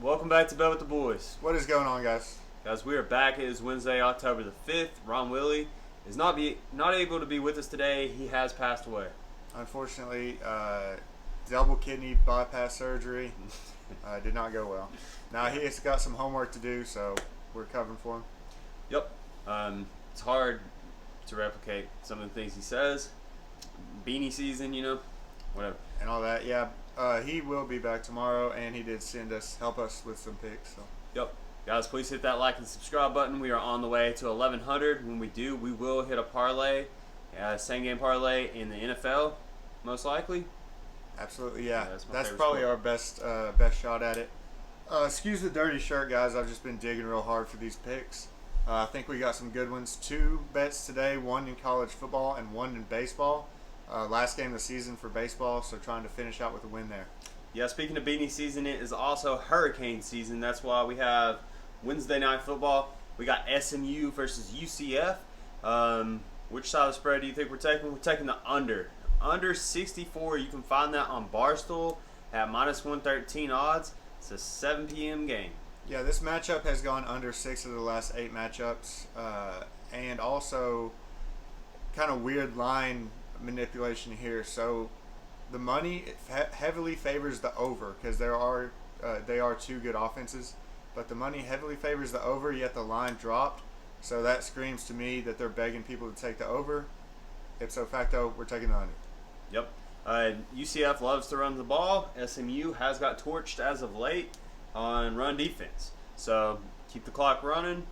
Welcome back to Bed with the Boys. What is going on, guys? Guys, we are back. It is Wednesday, October the 5th. Ron Willie is not able to be with us today. He has passed away. Unfortunately, double kidney bypass surgery did not go well. Now he has got some homework to do, so we're covering for him. Yep. It's hard to replicate some of the things he says. Beanie season, whatever. And all that, yeah. He will be back tomorrow, and he did help us with some picks. So. Yep. Guys, please hit that like and subscribe button. We are on the way to 1,100. When we do, we will hit a parlay, same game parlay in the NFL, most likely. Absolutely, yeah. That's probably our best shot at it. Excuse the dirty shirt, guys. I've just been digging real hard for these picks. I think we got some good ones. 2 bets today, one in college football and one in baseball. Last game of the season for baseball, so trying to finish out with a win there. Yeah, speaking of beanie season, it is also hurricane season. That's why we have Wednesday night football. We got SMU versus UCF. Which side of the spread do you think we're taking? We're taking the under. Under 64. You can find that on Barstool at minus 113 odds. It's a 7 p.m. game. Yeah, this matchup has gone under 6 of the last 8 matchups. And also kind of weird line manipulation here. So the money heavily favors the over because they are 2 good offenses, but the money heavily favors the over, yet the line dropped. So that screams to me that they're begging people to take the over. Ipso facto, we're taking the under. Yep. UCF loves to run the ball. SMU has got torched as of late on run defense. So keep the clock running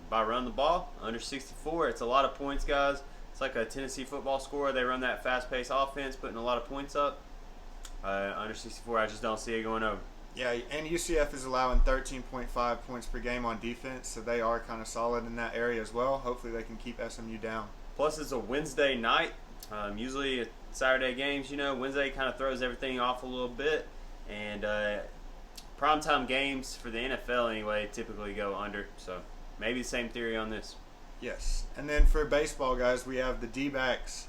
by running the ball. Under 64. It's a lot of points, guys. It's like a Tennessee football score. They run that fast-paced offense, putting a lot of points up. Under 64, I just don't see it going over. Yeah, and UCF is allowing 13.5 points per game on defense, so they are kind of solid in that area as well. Hopefully they can keep SMU down. Plus, it's a Wednesday night. Usually Saturday games, Wednesday kind of throws everything off a little bit. And primetime games for the NFL anyway typically go under. So maybe the same theory on this. Yes. And then for baseball, guys, we have the D-backs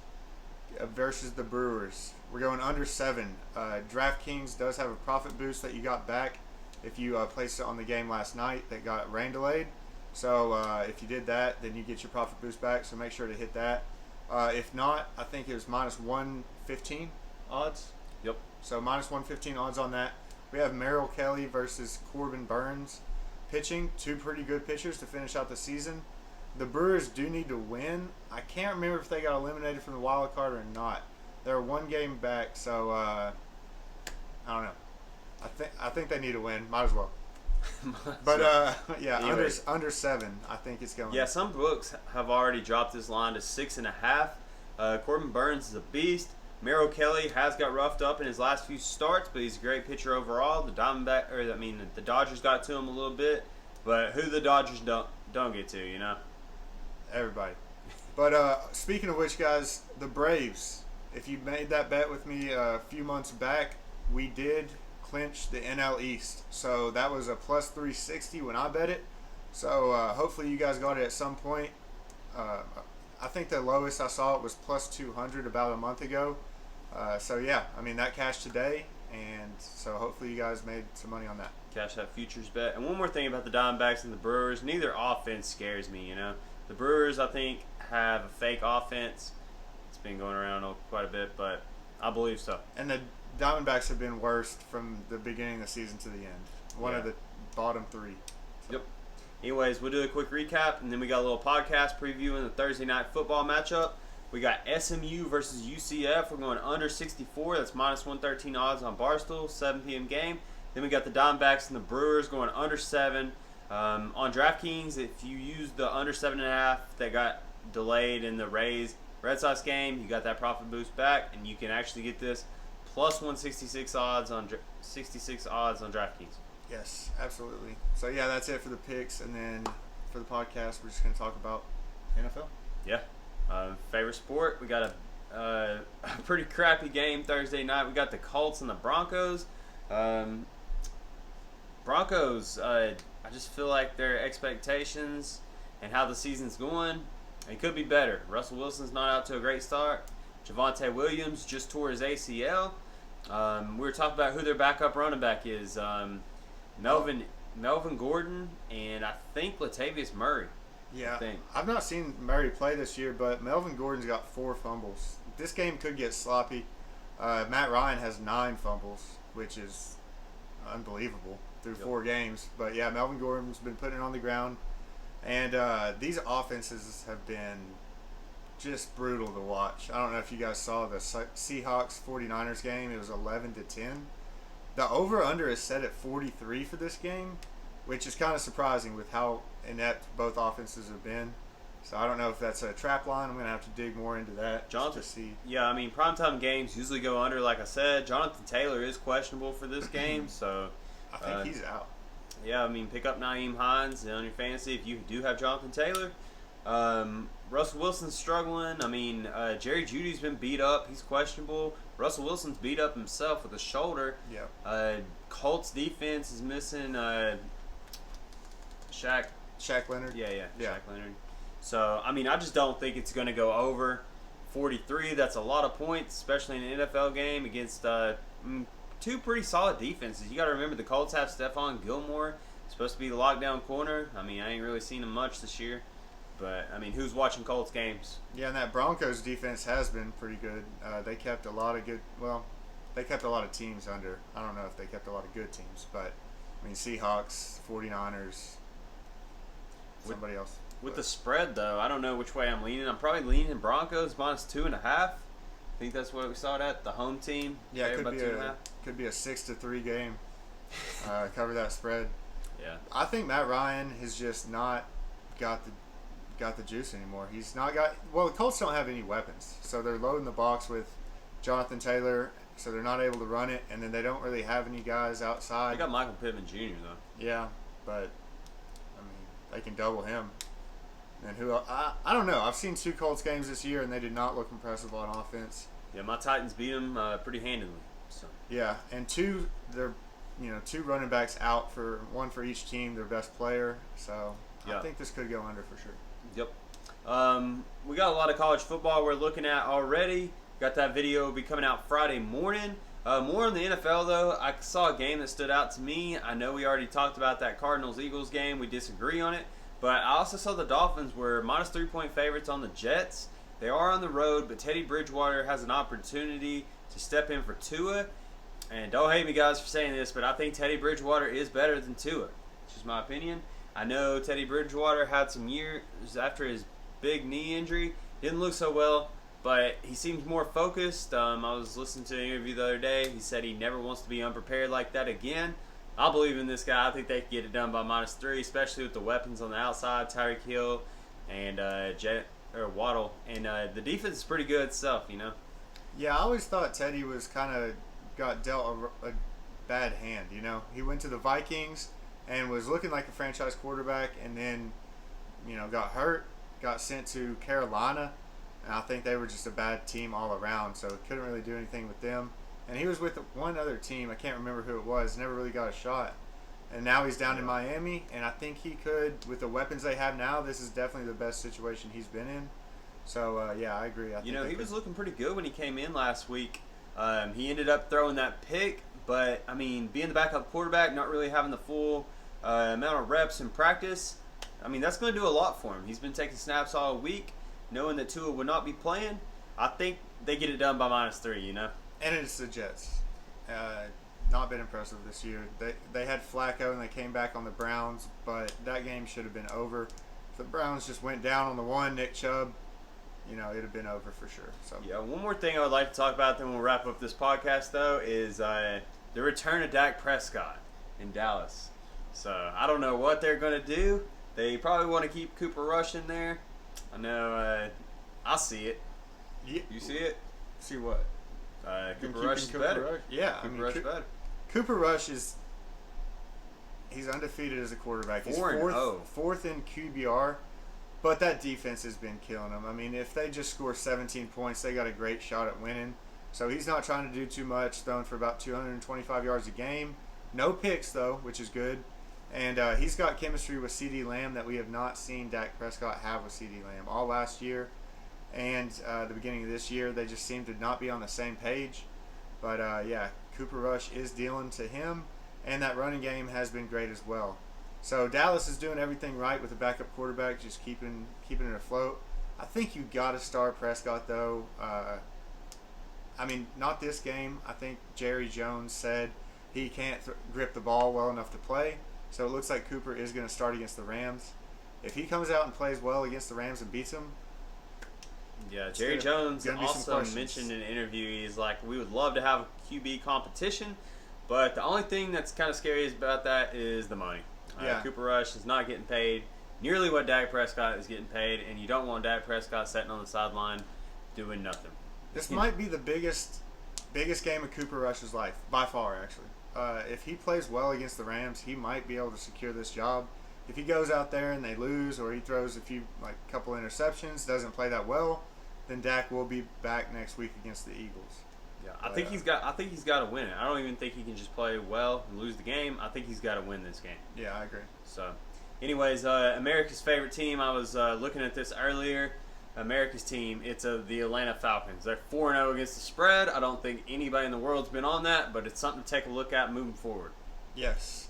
versus the Brewers. We're going under 7. DraftKings does have a profit boost that you got back if you placed it on the game last night that got rain delayed. So if you did that, then you get your profit boost back. So make sure to hit that. If not, I think it was minus 115 odds. Yep. So minus 115 odds on that. We have Merrell Kelly versus Corbin Burns pitching. 2 pretty good pitchers to finish out the season. The Brewers do need to win. I can't remember if they got eliminated from the wild card or not. They're 1 game back, so I don't know. I think they need to win. Might as well. But yeah, under 7. I think it's going. Yeah, some books have already dropped this line to 6.5. Corbin Burns is a beast. Merrell Kelly has got roughed up in his last few starts, but he's a great pitcher overall. The Dodgers got to him a little bit, but who the Dodgers don't get to, Everybody. But speaking of which, guys, the Braves. If you made that bet with me a few months back, we did clinch the NL East. So that was a plus 360 when I bet it. So hopefully you guys got it at some point. I think the lowest I saw it was plus 200 about a month ago. So yeah, I mean that cashed today, and so hopefully you guys made some money on that. Cash that futures bet. And one more thing about the Diamondbacks and the Brewers, neither offense scares me, The Brewers, I think, have a fake offense. It's been going around quite a bit, but I believe so. And the Diamondbacks have been worst from the beginning of the season to the end. One of the bottom 3. So. Yep. Anyways, we'll do a quick recap, and then we got a little podcast previewing the Thursday night football matchup. We got SMU versus UCF. We're going under 64. That's minus 113 odds on Barstool, 7 p.m. game. Then we got the Diamondbacks and the Brewers going under 7. On DraftKings, if you use the under 7.5 that got delayed in the Red Sox game, you got that profit boost back, and you can actually get this plus 166 odds on 66 odds on DraftKings. Yes, absolutely. So yeah, that's it for the picks, and then for the podcast, we're just going to talk about NFL. Yeah. Favorite sport? We got a pretty crappy game Thursday night. We got the Colts and the Broncos. Broncos, I just feel like their expectations and how the season's going, it could be better. Russell Wilson's not out to a great start. Javonte Williams just tore his ACL. We were talking about who their backup running back is. Melvin Gordon, and I think Latavius Murray. Yeah, I've not seen Murray play this year, but Melvin Gordon's got 4 fumbles. This game could get sloppy. Matt Ryan has 9 fumbles, which is unbelievable through 4 games. But yeah, Melvin Gordon's been putting it on the ground, and these offenses have been just brutal to watch. I don't know if you guys saw the Seahawks 49ers game. It was 11-10. The over-under is set at 43 for this game, which is kind of surprising with how inept both offenses have been. So I don't know if that's a trap line. I'm going to have to dig more into that Jonathan, to see. Yeah, I mean, primetime games usually go under, like I said. Jonathan Taylor is questionable for this game, so I think he's out. Yeah, I mean, pick up Nyheim Hines on your fantasy if you do have Jonathan Taylor. Russell Wilson's struggling. I mean, Jerry Jeudy's been beat up. He's questionable. Russell Wilson's beat up himself with a shoulder. Yeah. Colts defense is missing Shaq Leonard. Yeah. Shaq Leonard. So, I mean, I just don't think it's going to go over 43. That's a lot of points, especially in an NFL game against 2 pretty solid defenses. You got to remember the Colts have Stephon Gilmore, supposed to be the lockdown corner. I mean, I ain't really seen him much this year. But, I mean, who's watching Colts games? Yeah, and that Broncos defense has been pretty good. They kept a lot of they kept a lot of teams under. I don't know if they kept a lot of good teams, but, I mean, Seahawks, 49ers, somebody else. With the spread, though, I don't know which way I'm leaning. I'm probably leaning Broncos minus 2.5. I think that's what we saw it at, the home team. Yeah, it could be a 6-3 game. Cover that spread. Yeah. I think Matt Ryan has just not got the juice anymore. He's not got. Well, the Colts don't have any weapons, so they're loading the box with Jonathan Taylor, so they're not able to run it, and then they don't really have any guys outside. They got Michael Pittman Jr. though. Yeah, but I mean, they can double him. And who else? I don't know. I've seen 2 Colts games this year, and they did not look impressive on offense. Yeah, my Titans beat them pretty handily. So. Yeah, and 2 running backs out one for each team, their best player. So I think this could go under for sure. Yep. We got a lot of college football we're looking at already. Got that video will be coming out Friday morning. More on the NFL, though. I saw a game that stood out to me. I know we already talked about that Cardinals-Eagles game. We disagree on it. But I also saw the Dolphins were minus 3-point favorites on the Jets. They are on the road, but Teddy Bridgewater has an opportunity to step in for Tua. And don't hate me, guys, for saying this, but I think Teddy Bridgewater is better than Tua. It's just my opinion. I know Teddy Bridgewater had some years after his big knee injury. Didn't look so well, but he seems more focused. I was listening to an interview the other day. He said he never wants to be unprepared like that again. I believe in this guy. I think they can get it done by minus 3, especially with the weapons on the outside, Tyreek Hill and Waddle. And the defense is pretty good itself, you know. Yeah, I always thought Teddy was kind of got dealt a bad hand, you know. He went to the Vikings and was looking like a franchise quarterback, and then, got hurt, got sent to Carolina, and I think they were just a bad team all around, so couldn't really do anything with them. And he was with one other team, I can't remember who it was, never really got a shot. And now he's down in Miami, and I think he could, with the weapons they have now, this is definitely the best situation he's been in. So, I agree. I think he was looking pretty good when he came in last week. He ended up throwing that pick, but, I mean, being the backup quarterback, not really having the full amount of reps in practice, I mean, that's going to do a lot for him. He's been taking snaps all week, knowing that Tua would not be playing. I think they get it done by minus 3, you know. And it's the Jets. Not been impressive this year. They had Flacco and they came back on the Browns, but that game should have been over. If the Browns just went down on the one, Nick Chubb, it'd have been over for sure. So yeah, one more thing I would like to talk about, then we'll wrap up this podcast, though, is the return of Dak Prescott in Dallas. So I don't know what they're going to do. They probably want to keep Cooper Rush in there. I know I see it. Yeah. You see it? See what? Cooper Rush is better. Rush? Yeah, Cooper Rush better. Cooper Rush he's undefeated as a quarterback. He's fourth in QBR, but that defense has been killing him. I mean, if they just score 17 points, they got a great shot at winning. So he's not trying to do too much, throwing for about 225 yards a game. No picks, though, which is good. And he's got chemistry with CeeDee Lamb that we have not seen Dak Prescott have with CeeDee Lamb all last year. And the beginning of this year, they just seem to not be on the same page. But, Cooper Rush is dealing to him. And and that running game has been great as well. So Dallas is doing everything right with the backup quarterback, just keeping it afloat. I think you got to start Prescott though. I mean, not this game. I think Jerry Jones said he can't grip the ball well enough to play. So it looks like Cooper is going to start against the Rams. If he comes out and plays well against the Rams and beats them, yeah, Jerry Jones also mentioned in an interview, he's like, we would love to have a QB competition, but the only thing that's kind of scary about that is the money. Cooper Rush is not getting paid nearly what Dak Prescott is getting paid, and you don't want Dak Prescott sitting on the sideline doing nothing. This might be the biggest game of Cooper Rush's life, by far, actually. If he plays well against the Rams, he might be able to secure this job. If he goes out there and they lose, or he throws a couple interceptions, doesn't play that well, then Dak will be back next week against the Eagles. Yeah, I think he's got to win it. I don't even think he can just play well and lose the game. I think he's got to win this game. Yeah, I agree. So, anyways, America's favorite team. I was looking at this earlier. America's team, it's the Atlanta Falcons. They're 4-0 against the spread. I don't think anybody in the world's been on that, but it's something to take a look at moving forward. Yes.